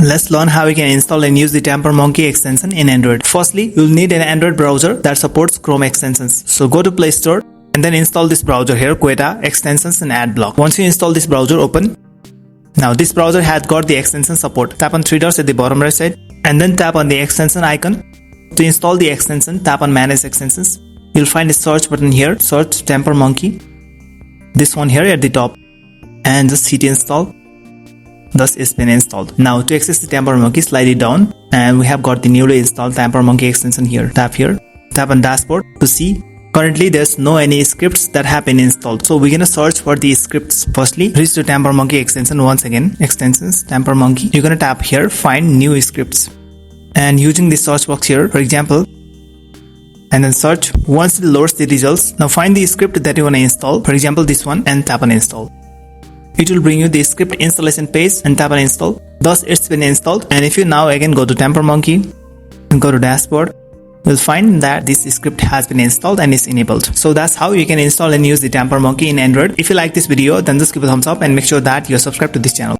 Let's learn how we can install and use the Tampermonkey extension in Android. Firstly, you'll need an Android browser that supports Chrome extensions. So go to Play Store and then install this browser here, Queta extensions and Adblock. Once you install this browser, open. Now this browser has got the extension support. Tap on three dots at the bottom right side and then tap on the extension icon. To install the extension, tap on Manage Extensions. You'll find a search button here, search Tampermonkey. This one here at the top, and just hit install. Thus it's been installed. Now to access the Tampermonkey, slide it down and we have got the newly installed Tampermonkey extension here. Tap here, tap on dashboard to see. Currently there's no any scripts that have been installed. So we're gonna search for the scripts. Firstly, reach to Tampermonkey extension once again. Extensions, Tampermonkey. You're gonna tap here, find new scripts. And using the search box here, for example, and then search. Once it loads the results, now find the script that you wanna install. For example, this one, and tap on install. It will bring you the script installation page and tap on install. Thus it's been installed. And if you now again go to Tampermonkey and go to dashboard, you'll find that this script has been installed and is enabled. So that's how you can install and use the Tampermonkey in Android. If you like this video, then just give a thumbs up and make sure that you're subscribed to this channel.